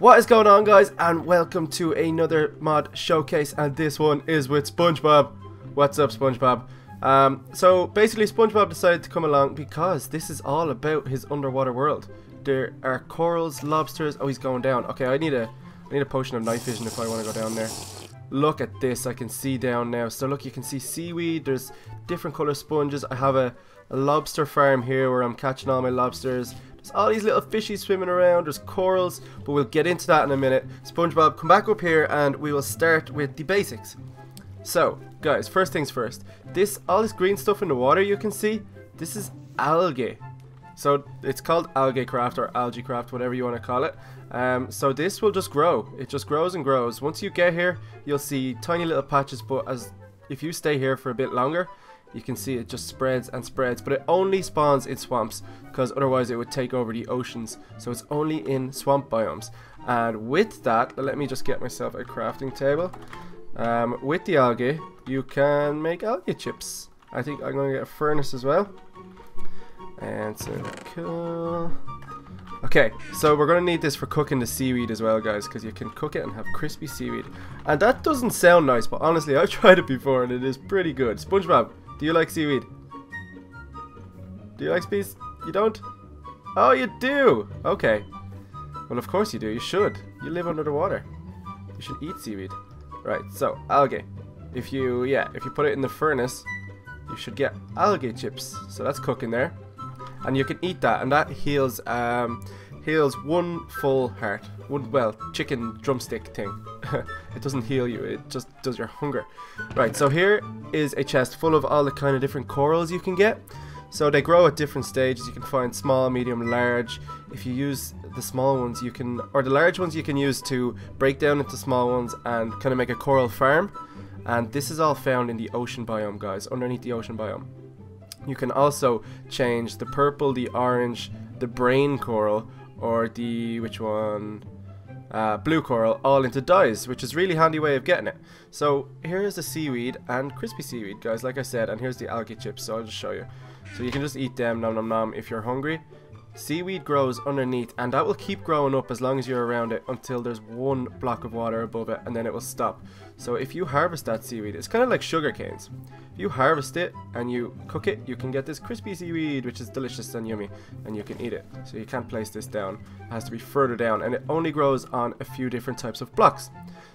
What is going on, guys, and welcome to another mod showcase, and this one is with SpongeBob. What's up, SpongeBob? So basically SpongeBob decided to come along because this is all about his underwater world. There are corals, lobsters. Oh, he's going down. Okay, I need a potion of night vision if I want to go down there. Look at this, I can see down now. So look, you can see seaweed, there's different color sponges. I have a lobster farm here where I'm catching all my lobsters. There's all these little fishies swimming around, there's corals, but we'll get into that in a minute. SpongeBob, come back up here and we will start with the basics. So, guys, first things first. All this green stuff in the water you can see, this is algae. So it's called Algaecraft or Algaecraft, whatever you want to call it. So this will just grow. It just grows and grows. Once you get here, you'll see tiny little patches, but if you stay here for a bit longer, you can see it just spreads and spreads. But it only spawns in swamps, because otherwise it would take over the oceans. So it's only in swamp biomes. And with that, let me just get myself a crafting table. With the algae, you can make algae chips. I think I'm going to get a furnace as well. And so cool. Okay, so we're going to need this for cooking the seaweed as well, guys, because you can cook it and have crispy seaweed. And that doesn't sound nice, but honestly, I've tried it before and it is pretty good. SpongeBob, do you like seaweed? Do you like space? You don't? Oh, you do! Okay. Well, of course you do. You should. You live under the water. You should eat seaweed. Right, so, algae. If you put it in the furnace, you should get algae chips. So that's cooking there. And you can eat that, and that heals one full heart. Chicken drumstick thing. It doesn't heal you, it just does your hunger. Right, so here is a chest full of all the kind of different corals you can get. So they grow at different stages. You can find small, medium, large. If you use the small ones, or the large ones you can use to break down into small ones and kind of make a coral farm. And this is all found in the ocean biome, guys, underneath the ocean biome. You can also change the purple, the orange, the brain coral, or the, blue coral, all into dyes, which is a really handy way of getting it. So here's the seaweed and crispy seaweed, guys, like I said, and here's the algae chips, so I'll just show you. So you can just eat them, nom nom nom, if you're hungry. Seaweed grows underneath, and that will keep growing up as long as you're around it until there's one block of water above it, and then it will stop. So if you harvest that seaweed, it's kind of like sugar canes. If you harvest it and you cook it, you can get this crispy seaweed, which is delicious and yummy, and you can eat it. So you can't place this down. It has to be further down, and it only grows on a few different types of blocks.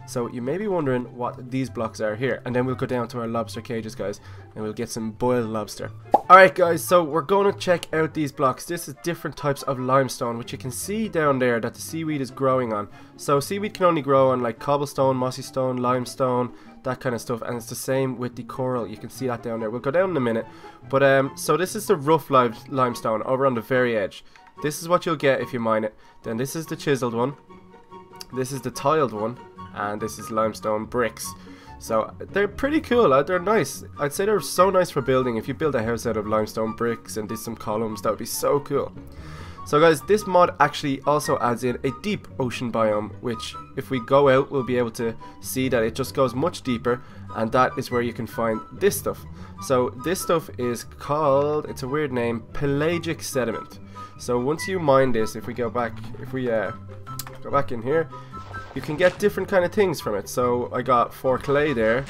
So you may be wondering what these blocks are here, and then we'll go down to our lobster cages, guys, and we'll get some boiled lobster. Alright, guys, so we're going to check out these blocks. This is different types of limestone, which you can see down there that the seaweed is growing on. So seaweed can only grow on like cobblestone, mossy stone, limestone, that kind of stuff, and it's the same with the coral. You can see that down there. We'll go down in a minute. But so this is the rough limestone over on the very edge. This is what you'll get if you mine it. Then this is the chiseled one. This is the tiled one. And this is limestone bricks. So they're pretty cool. They're nice. I'd say they're so nice for building. If you build a house out of limestone bricks and did some columns, that would be so cool. So guys, this mod actually also adds in a deep ocean biome, which if we go out, we'll be able to see that it just goes much deeper, and that is where you can find this stuff. So this stuff is called, it's a weird name, pelagic sediment. So once you mine this, if we go back in here, you can get different kind of things from it. So I got 4 clay there,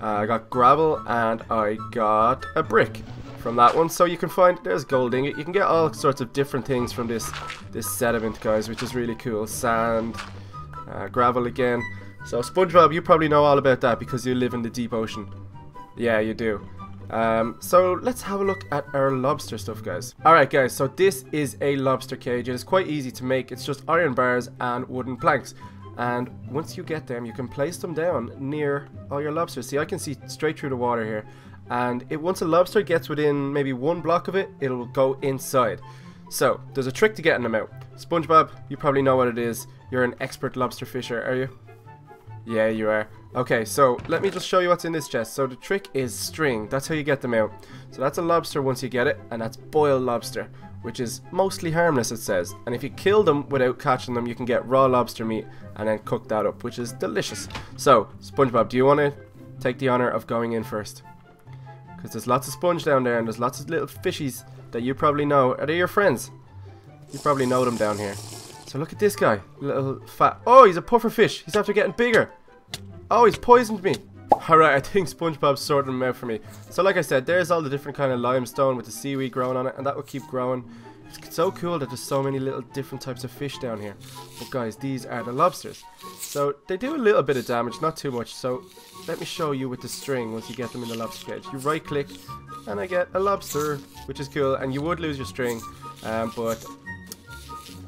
I got gravel, and I got a brick from that one. So you can find, there's gold ingot. You can get all sorts of different things from this sediment, guys, which is really cool. Sand, gravel again. So SpongeBob, you probably know all about that because you live in the deep ocean. Yeah, you do. So let's have a look at our lobster stuff, guys. Alright, guys, so this is a lobster cage. It is quite easy to make. It's just iron bars and wooden planks. And once you get them, you can place them down near all your lobsters. See, I can see straight through the water here. And once a lobster gets within maybe one block of it, it'll go inside. So there's a trick to getting them out. SpongeBob, you probably know what it is. You're an expert lobster fisher, are you? Yeah, you are. Okay, so let me just show you what's in this chest. So the trick is string. That's how you get them out. So that's a lobster once you get it, and that's boiled lobster, which is mostly harmless, it says. And if you kill them without catching them, you can get raw lobster meat and then cook that up, which is delicious. So, SpongeBob, do you want to take the honor of going in first? Because there's lots of sponge down there, and there's lots of little fishies that you probably know. Are they your friends? You probably know them down here. So look at this guy, little fat. Oh, he's a puffer fish. He's after getting bigger. Oh, he's poisoned me. Alright, I think SpongeBob's sorting them out for me. So like I said, there's all the different kind of limestone with the seaweed growing on it, and that will keep growing. It's so cool that there's so many little different types of fish down here. But guys, these are the lobsters. So they do a little bit of damage, not too much. So let me show you with the string once you get them in the lobster cage. You right click and I get a lobster, which is cool. And you would lose your string, but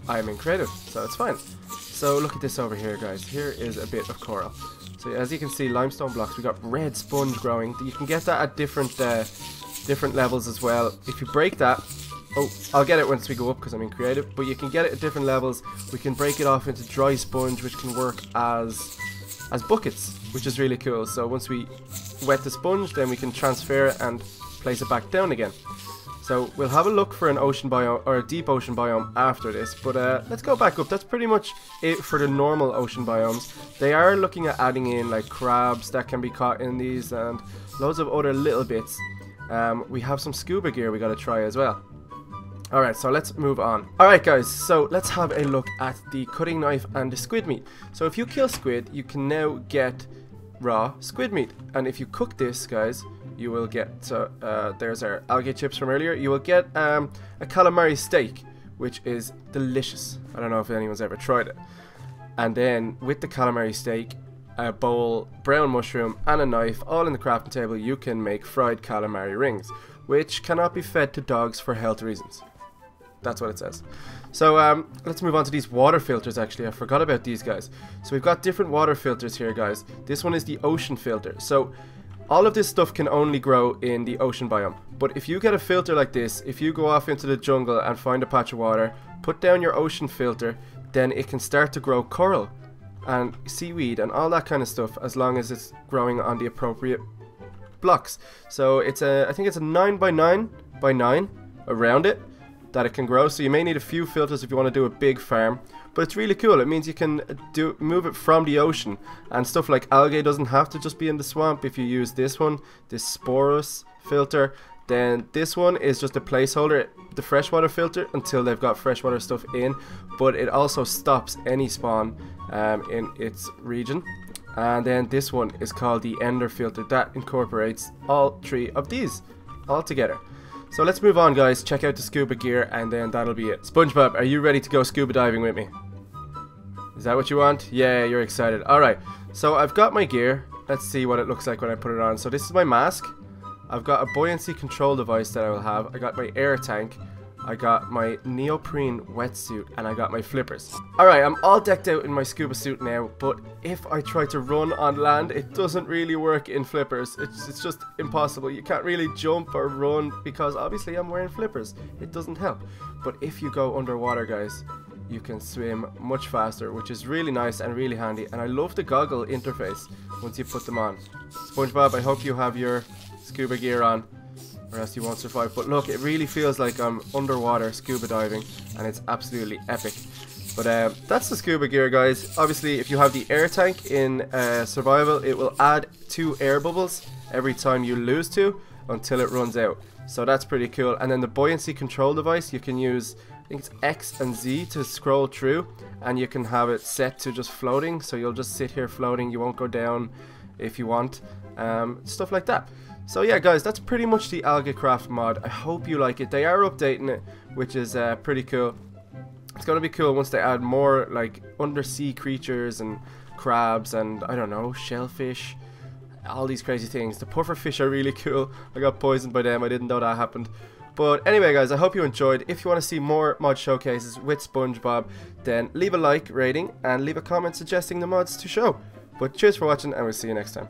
I'm in creative, so it's fine. So look at this over here, guys. Here is a bit of coral. So as you can see, limestone blocks. We got red sponge growing. You can get that at different levels as well. If you break that, oh, I'll get it once we go up because I'm in creative. But you can get it at different levels. We can break it off into dry sponge, which can work as buckets, which is really cool. So once we wet the sponge, then we can transfer it and place it back down again. So we'll have a look for an ocean biome or a deep ocean biome after this, but let's go back up. That's pretty much it for the normal ocean biomes. They are looking at adding in like crabs that can be caught in these and loads of other little bits. We have some scuba gear we got to try as well. Alright, so let's move on. Alright guys, so let's have a look at the cutting knife and the squid meat. So if you kill squid, you can now get raw squid meat, and if you cook this, guys, you will get, so there's our algae chips from earlier. You will get a calamari steak, which is delicious. I don't know if anyone's ever tried it. And then with the calamari steak, a bowl, brown mushroom and a knife, all in the crafting table, you can make fried calamari rings, which cannot be fed to dogs for health reasons. That's what it says. So let's move on to these water filters. Actually, I forgot about these guys. So we've got different water filters here, guys. This one is the ocean filter. So all of this stuff can only grow in the ocean biome. But if you get a filter like this, if you go off into the jungle and find a patch of water, put down your ocean filter, then it can start to grow coral and seaweed and all that kind of stuff, as long as it's growing on the appropriate blocks. So it's I think it's a 9 by 9 by 9 around it that it can grow. So you may need a few filters if you want to do a big farm, but it's really cool. It means you can move it from the ocean, and stuff like algae doesn't have to just be in the swamp. If you use this one, this Sporus filter, then this one is just a placeholder, the freshwater filter, until they've got freshwater stuff in, but it also stops any spawn in its region. And then this one is called the Ender filter, that incorporates all three of these all together. So let's move on, guys. Check out the scuba gear, and then that'll be it. SpongeBob, are you ready to go scuba diving with me? Is that what you want? Yeah, you're excited. Alright, so I've got my gear. Let's see what it looks like when I put it on. So this is my mask. I've got a buoyancy control device that I will have. I got my air tank. I got my neoprene wetsuit, and I got my flippers. Alright, I'm all decked out in my scuba suit now, but if I try to run on land, it doesn't really work in flippers. It's just impossible. You can't really jump or run because obviously I'm wearing flippers. It doesn't help. But if you go underwater, guys, you can swim much faster, which is really nice and really handy. And I love the goggle interface once you put them on. SpongeBob, I hope you have your scuba gear on, or else you won't survive. But look, it really feels like I'm underwater scuba diving, and it's absolutely epic. But that's the scuba gear, guys. Obviously, if you have the air tank in survival, it will add 2 air bubbles every time you lose 2 until it runs out. So that's pretty cool. And then the buoyancy control device, you can use, I think it's X and Z to scroll through, and you can have it set to just floating, so you'll just sit here floating. You won't go down if you want, stuff like that. So yeah, guys, that's pretty much the Algaecraft mod. I hope you like it. They are updating it, which is pretty cool. It's going to be cool once they add more like undersea creatures and crabs and, I don't know, shellfish, all these crazy things. The puffer fish are really cool. I got poisoned by them. I didn't know that happened. But anyway, guys, I hope you enjoyed. If you want to see more mod showcases with SpongeBob, then leave a like, rating, and leave a comment suggesting the mods to show. But cheers for watching, and we'll see you next time.